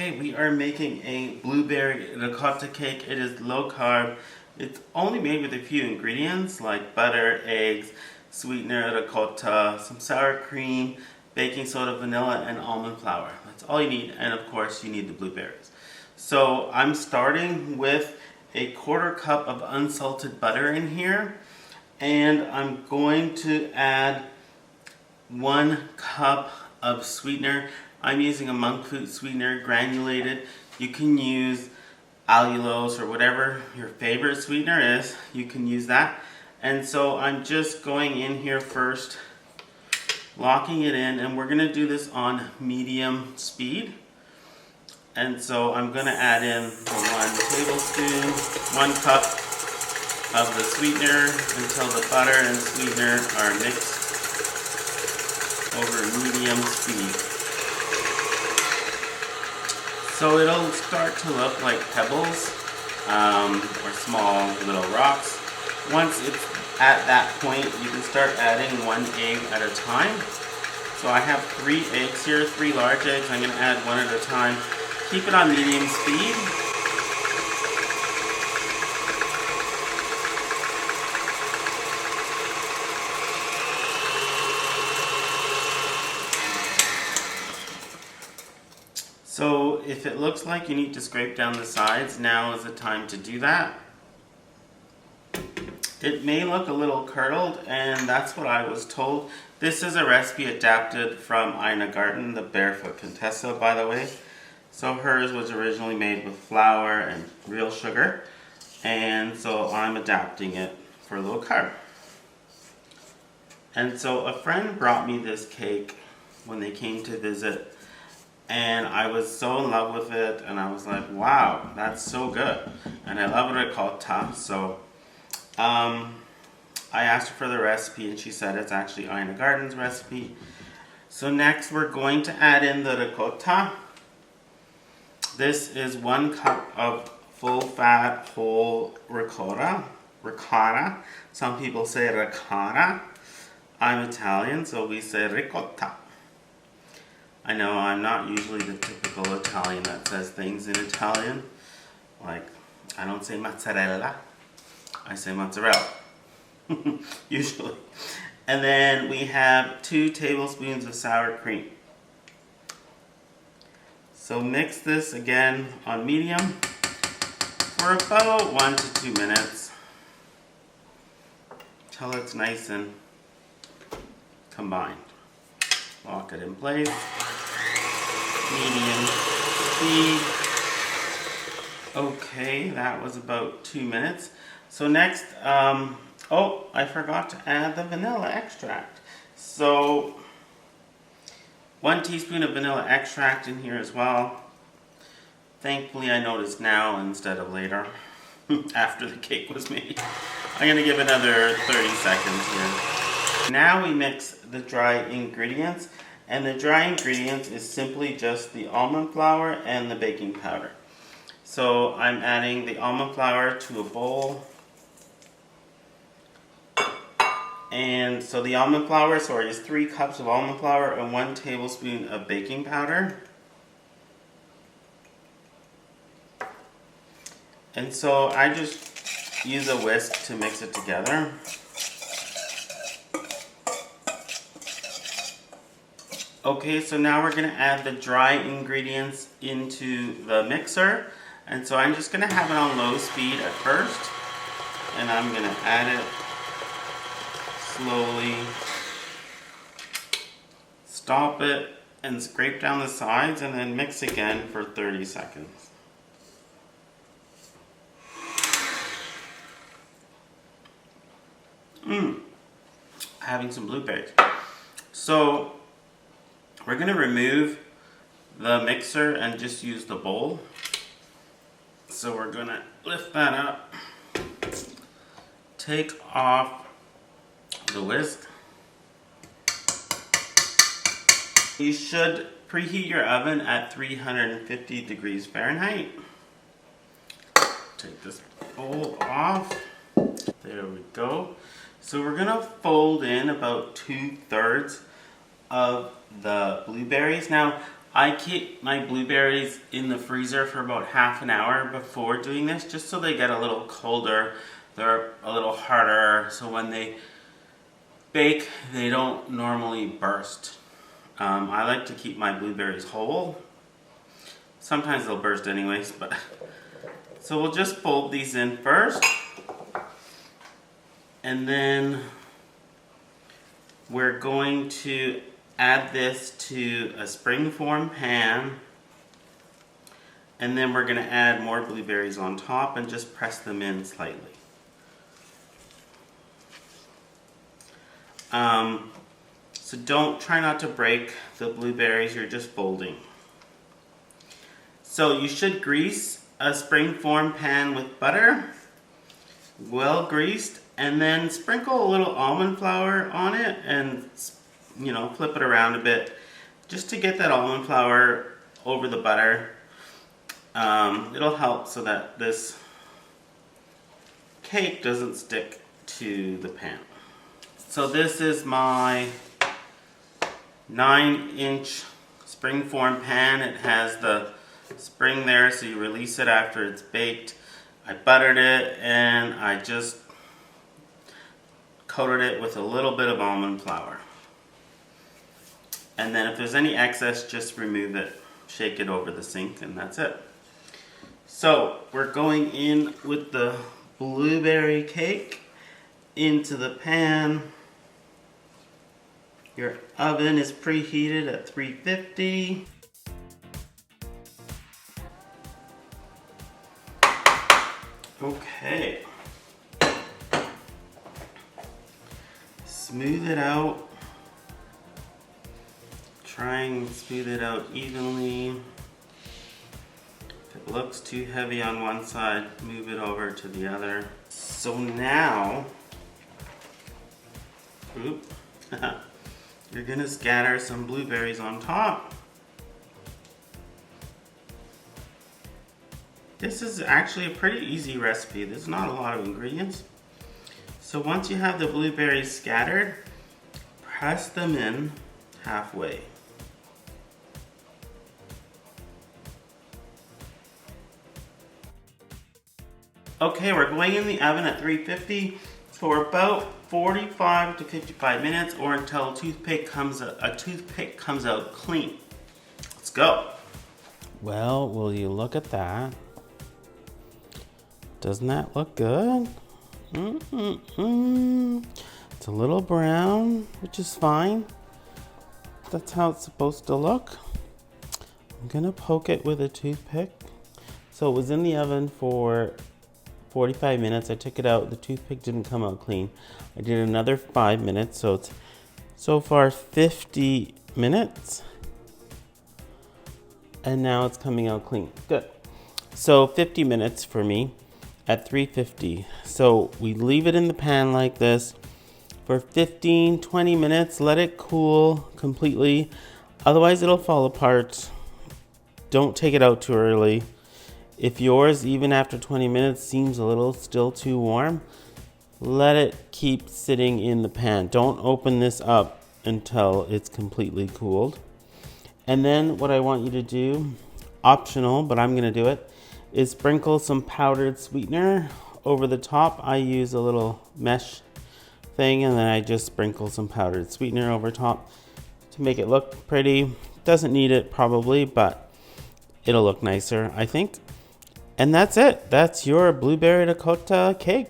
Okay, we are making a blueberry ricotta cake. It is low carb. It's only made with a few ingredients like butter, eggs, sweetener, ricotta, some sour cream, baking soda, vanilla, and almond flour. That's all you need, and of course you need the blueberries. So I'm starting with a 1/4 cup of unsalted butter in here, and I'm going to add 1 cup of sweetener. I'm using a monk fruit sweetener, granulated. You can use allulose or whatever your favorite sweetener is. You can use that. And so I'm just going in here first, locking it in, and we're going to do this on medium speed. And so I'm going to add in the 1 tablespoon, 1 cup of the sweetener until the butter and sweetener are mixed over medium speed. So it'll start to look like pebbles or small little rocks. Once it's at that point, you can start adding 1 egg at a time. So I have 3 eggs here, 3 large eggs. I'm going to add 1 at a time. Keep it on medium speed. So if it looks like you need to scrape down the sides, now is the time to do that. It may look a little curdled, and that's what I was told. This is a recipe adapted from Ina Garten, the Barefoot Contessa, by the way. So hers was originally made with flour and real sugar, and so I'm adapting it for low carb. And so a friend brought me this cake when they came to visit, and I was so in love with it, and I was like, wow, that's so good. And I love ricotta, so I asked her for the recipe, and she said it's actually Ina Garten's recipe. So next we're going to add in the ricotta. This is 1 cup of full-fat whole ricotta. Some people say ricotta. I'm Italian, so we say ricotta. I know I'm not usually the typical Italian that says things in Italian. Like, I don't say mozzarella, I say mozzarella, usually. And then we have 2 tablespoons of sour cream. So mix this again on medium for about 1 to 2 minutes till it's nice and combined. Lock it in place. Medium speed. Okay, that was about 2 minutes. So next, oh, I forgot to add the vanilla extract. So 1 teaspoon of vanilla extract in here as well. Thankfully, I noticed now instead of later, after the cake was made. I'm going to give another 30 seconds here. Now we mix the dry ingredients. And the dry ingredients is simply just the almond flour and the baking powder. So I'm adding the almond flour to a bowl. And so the almond flour, is 3 cups of almond flour and 1 tablespoon of baking powder. And so I just use a whisk to mix it together. Okay, so now we're going to add the dry ingredients into the mixer. And so I'm just going to have it on low speed at first. And I'm going to add it slowly. Stop it and scrape down the sides and then mix again for 30 seconds. Having some blueberries. So we're going to remove the mixer and just use the bowl. So we're going to lift that up, take off the whisk. You should preheat your oven at 350 degrees Fahrenheit. Take this bowl off. There we go. So we're going to fold in about 2/3 of the blueberries. Now, I keep my blueberries in the freezer for about half an hour before doing this, just so they get a little colder. They're a little harder, so when they bake, they don't normally burst. I like to keep my blueberries whole. Sometimes they'll burst anyways, but so we'll just fold these in first, and then we're going to add this to a springform pan, and then we're going to add more blueberries on top and just press them in slightly. So try not to break the blueberries, you're just folding. So you should grease a springform pan with butter, well greased, and then sprinkle a little almond flour on it and flip it around a bit just to get that almond flour over the butter. It'll help so that this cake doesn't stick to the pan. So this is my 9-inch springform pan. It has the spring there, so you release it after it's baked. I buttered it and I just coated it with a little bit of almond flour. And then if there's any excess, just remove it, shake it over the sink, and that's it. So we're going in with the blueberry cake into the pan. Your oven is preheated at 350. Okay. Smooth it out. Try and smooth it out evenly. If it looks too heavy on one side, move it over to the other. So now, you're gonna scatter some blueberries on top. This is actually a pretty easy recipe. There's not a lot of ingredients. So once you have the blueberries scattered, press them in halfway. Okay, we're going in the oven at 350 for about 45 to 55 minutes, or until a toothpick comes out clean. Let's go. Well, will you look at that? Doesn't that look good? It's a little brown, which is fine. That's how it's supposed to look. I'm gonna poke it with a toothpick. So it was in the oven for 45 minutes. I took it out. The toothpick didn't come out clean. I did another 5 minutes, so it's so far 50 minutes. And now it's coming out clean. Good. So 50 minutes for me at 350. So we leave it in the pan like this for 15-20 minutes. Let it cool completely. Otherwise it'll fall apart. Don't take it out too early. If yours, even after 20 minutes, seems a little still too warm, let it keep sitting in the pan. Don't open this up until it's completely cooled. And then what I want you to do, optional, but I'm gonna do it, is sprinkle some powdered sweetener over the top. I use a little mesh thing, and then I just sprinkle some powdered sweetener over top to make it look pretty. Doesn't need it probably, but it'll look nicer, I think. And that's it. That's your blueberry ricotta cake.